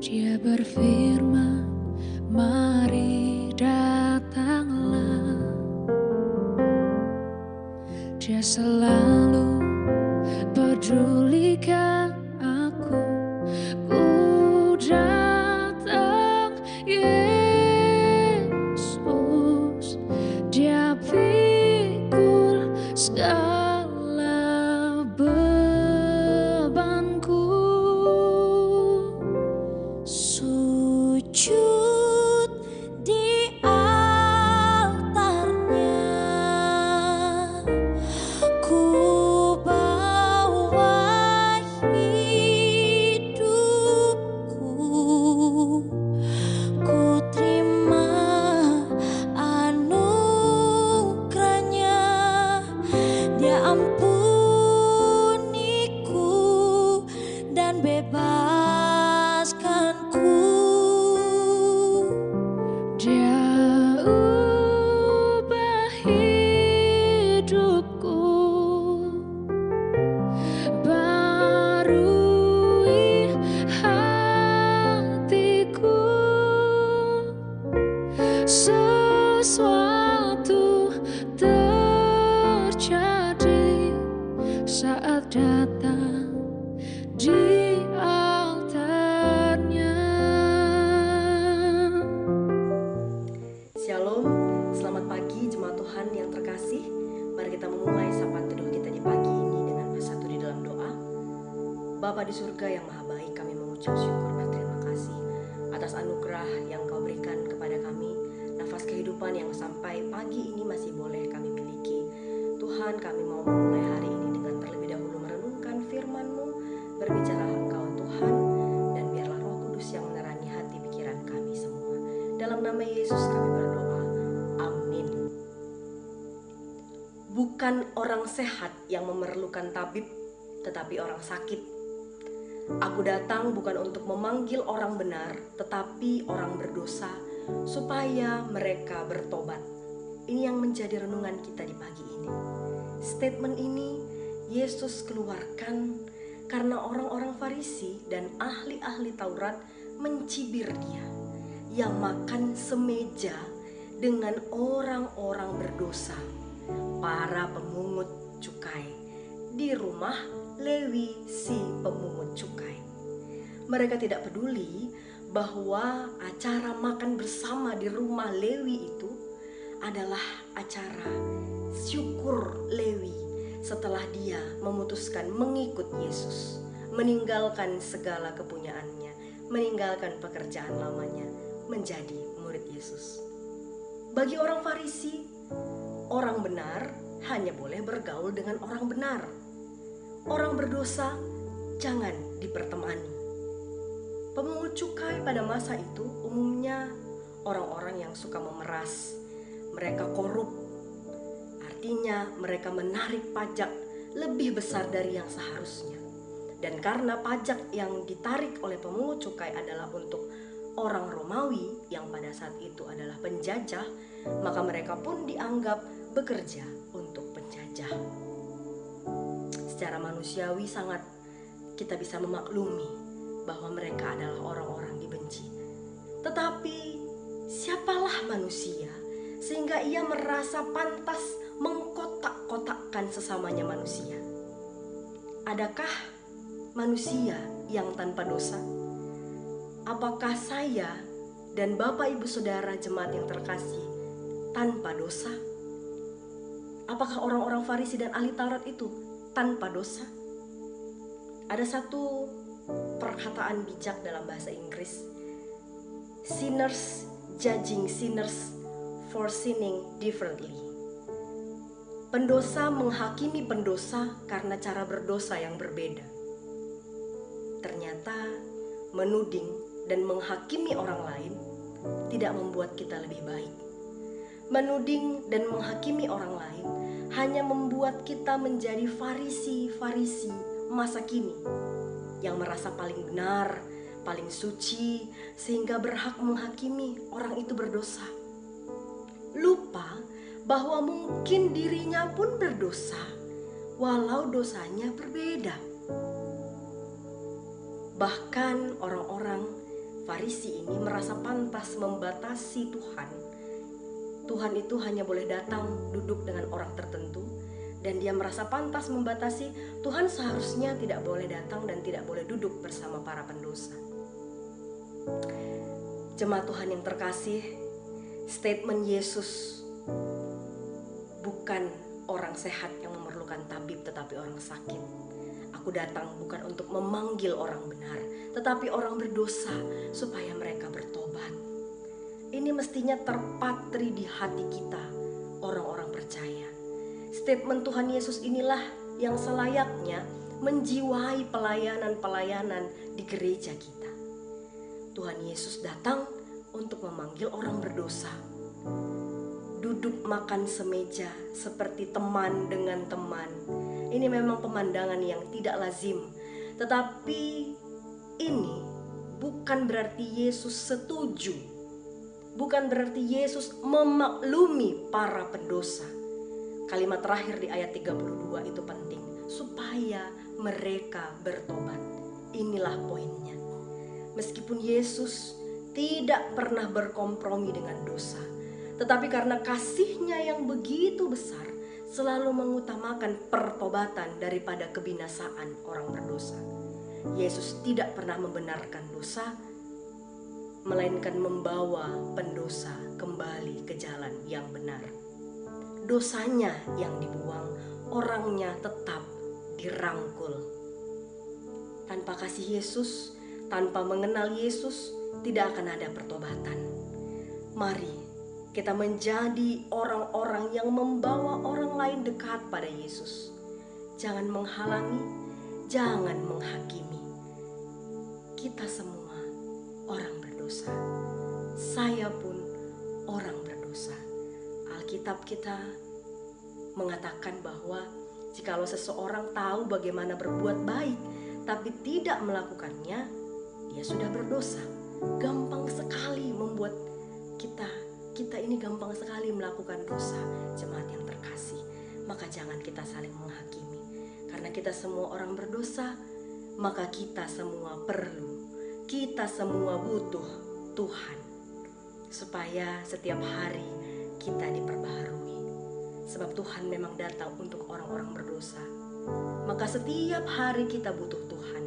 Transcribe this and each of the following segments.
Dia berfirman, mari datanglah. Dia selalu pedulikan aku. Ku datang, Yesus. Dia pikul segala bebanku. Sujud di altarnya, ku bawa hidupku, ku terima anugerahnya. Dia ampuniku dan bebaskanku. Dia ubah hidupku, barui hatiku. Sesuatu terjadi saat datang di altarnya. Shalom, selamat pagi jemaat Tuhan yang terkasih. Mari kita memulai sapaan teduh kita di pagi ini dengan bersatu di dalam doa. Bapa di surga yang maha baik, kami mengucap syukur berterima kasih atas anugerah yang Kau berikan kepada kami, nafas kehidupan yang sampai pagi ini masih boleh kami miliki. Tuhan, kami mau memulai hari ini dengan terlebih dahulu merenungkan firman-Mu. Berbicara Engkau Tuhan, dan biarlah Roh Kudus yang menerangi hati pikiran kami semua. Dalam nama Yesus kami berdoa, amin. Bukan orang sehat yang memerlukan tabib, tetapi orang sakit. Aku datang bukan untuk memanggil orang benar, tetapi orang berdosa, supaya mereka bertobat. Ini yang menjadi renungan kita di pagi ini. Statement ini Yesus keluarkan karena orang-orang Farisi dan ahli-ahli Taurat mencibir Dia yang makan semeja dengan orang-orang berdosa, para pemungut cukai, di rumah Lewi si pemungut cukai. Mereka tidak peduli bahwa acara makan bersama di rumah Lewi itu adalah acara syukur Lewi setelah dia memutuskan mengikut Yesus, meninggalkan segala kepunyaannya, meninggalkan pekerjaan lamanya, menjadi murid Yesus. Bagi orang Farisi, orang benar hanya boleh bergaul dengan orang benar. Orang berdosa jangan dipertemani. Pemungut cukai pada masa itu umumnya orang-orang yang suka memeras. Mereka korup, artinya mereka menarik pajak lebih besar dari yang seharusnya. Dan karena pajak yang ditarik oleh pemungut cukai adalah untuk orang Romawi yang pada saat itu adalah penjajah, maka mereka pun dianggap bekerja untuk penjajah. Secara manusiawi sangat kita bisa memaklumi bahwa mereka adalah orang-orang dibenci. Tetapi siapalah manusia sehingga ia merasa pantas mengkotak-kotakkan sesamanya manusia? Adakah manusia yang tanpa dosa? Apakah saya dan Bapak Ibu Saudara jemaat yang terkasih tanpa dosa? Apakah orang-orang Farisi dan ahli Taurat itu tanpa dosa? Ada satu perkataan bijak dalam bahasa Inggris, sinners judging sinners for sinning differently. Pendosa menghakimi pendosa karena cara berdosa yang berbeda. Ternyata menuding dan menghakimi orang lain tidak membuat kita lebih baik. Menuding dan menghakimi orang lain hanya membuat kita menjadi Farisi masa kini yang merasa paling benar, paling suci, sehingga berhak menghakimi orang itu berdosa. Lupa bahwa mungkin dirinya pun berdosa, walau dosanya berbeda. Bahkan orang-orang Farisi ini merasa pantas membatasi Tuhan. Tuhan itu hanya boleh datang duduk dengan orang tertentu, dan dia merasa pantas membatasi Tuhan seharusnya tidak boleh datang dan tidak boleh duduk bersama para pendosa. Jemaat Tuhan yang terkasih, statement Yesus bukan orang sehat yang memerlukan tabib tetapi orang sakit. Aku datang bukan untuk memanggil orang benar, tetapi orang berdosa supaya mereka bertobat. Ini mestinya terpatri di hati kita, orang-orang percaya. Statement Tuhan Yesus inilah yang selayaknya menjiwai pelayanan-pelayanan di gereja kita. Tuhan Yesus datang untuk memanggil orang berdosa. Duduk makan semeja seperti teman dengan teman. Ini memang pemandangan yang tidak lazim, tetapi ini bukan berarti Yesus setuju, bukan berarti Yesus memaklumi para pendosa. Kalimat terakhir di ayat 32 itu penting, supaya mereka bertobat. Inilah poinnya. Meskipun Yesus tidak pernah berkompromi dengan dosa, tetapi karena kasih-Nya yang begitu besar, selalu mengutamakan pertobatan daripada kebinasaan orang berdosa. Yesus tidak pernah membenarkan dosa, melainkan membawa pendosa kembali ke jalan yang benar. Dosanya yang dibuang, orangnya tetap dirangkul. Tanpa kasih Yesus, tanpa mengenal Yesus, tidak akan ada pertobatan. Mari kita menjadi orang-orang yang membawa orang lain dekat pada Yesus. Jangan menghalangi, jangan menghakimi. Kita semua orang berdosa. Saya pun orang berdosa. Alkitab kita mengatakan bahwa jikalau seseorang tahu bagaimana berbuat baik, tapi tidak melakukannya, dia sudah berdosa. Gampang sekali membuat kita ini gampang sekali melakukan dosa, jemaat yang terkasih. Maka jangan kita saling menghakimi. Karena kita semua orang berdosa, maka kita semua perlu, kita semua butuh Tuhan. Supaya setiap hari kita diperbaharui. Sebab Tuhan memang datang untuk orang-orang berdosa. Maka setiap hari kita butuh Tuhan.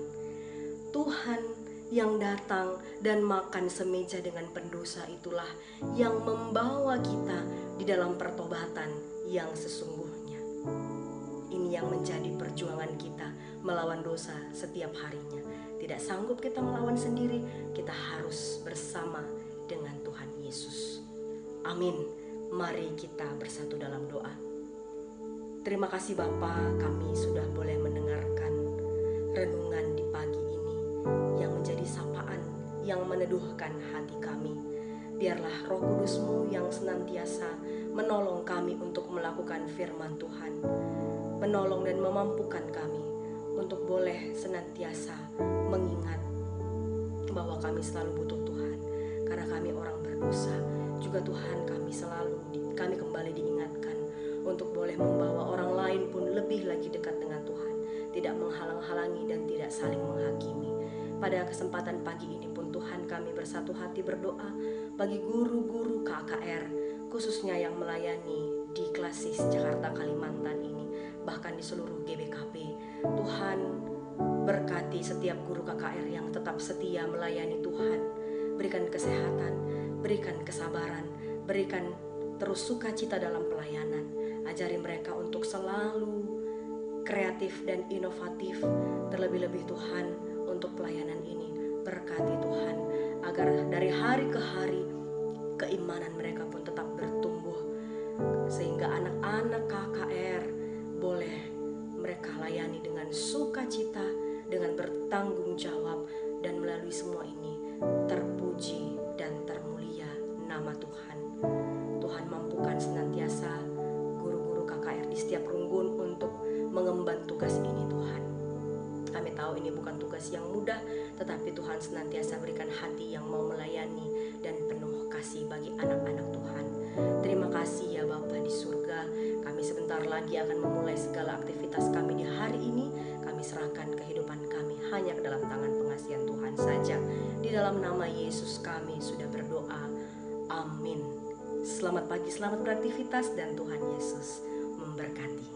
Tuhan yang datang dan makan semeja dengan pendosa itulah yang membawa kita di dalam pertobatan yang sesungguhnya. Ini yang menjadi perjuangan kita melawan dosa setiap harinya. Tidak sanggup kita melawan sendiri, kita harus bersama dengan Tuhan Yesus. Amin. Mari kita bersatu dalam doa. Terima kasih Bapa, kami sudah boleh mendengarkan renungan di pagi ini yang menjadi sapaan, yang meneduhkan hati kami. Biarlah Roh Kudus-Mu yang senantiasa menolong kami untuk melakukan firman Tuhan, menolong dan memampukan kami untuk boleh senantiasa mengingat bahwa kami selalu butuh Tuhan. Karena kami orang berdosa, juga Tuhan kami kembali diingatkan untuk boleh membawa orang lain pun lebih lagi dekat dengan Tuhan, tidak menghalang-halangi dan tidak saling menghakimi. Pada kesempatan pagi ini pun Tuhan, kami bersatu hati berdoa bagi guru-guru KKR, khususnya yang melayani di Klasis Jakarta Kalimantan ini, bahkan di seluruh GBKP. Tuhan, berkati setiap guru KKR yang tetap setia melayani Tuhan. Berikan kesehatan, berikan kesabaran, berikan terus sukacita dalam pelayanan. Ajari mereka untuk selalu kreatif dan inovatif, terlebih-lebih Tuhan untuk pelayanan ini. Berkati Tuhan agar dari hari ke hari keimanan mereka pun tetap bertumbuh, sehingga anak-anak KKR boleh mereka layani dengan sukacita, dengan bertanggung jawab, dan melalui semua ini terpuji dan termulia nama Tuhan. Tuhan mampukan senantiasa guru-guru KKR di setiap runggun untuk mengemban tugas ini Tuhan. Kami tahu ini bukan tugas yang mudah, tetapi Tuhan senantiasa berikan hati yang mau melayani dan penuh kasih bagi anak-anak Tuhan. Terima kasih ya Bapa di surga. Kami sebentar lagi akan memulai segala aktivitas kami di hari ini. Kami serahkan kehidupan kami hanya ke dalam tangan pengasihan Tuhan saja. Di Di dalam nama Yesus kami sudah berdoa. Amin. Selamat pagi, selamat beraktivitas, dan Tuhan Yesus memberkati.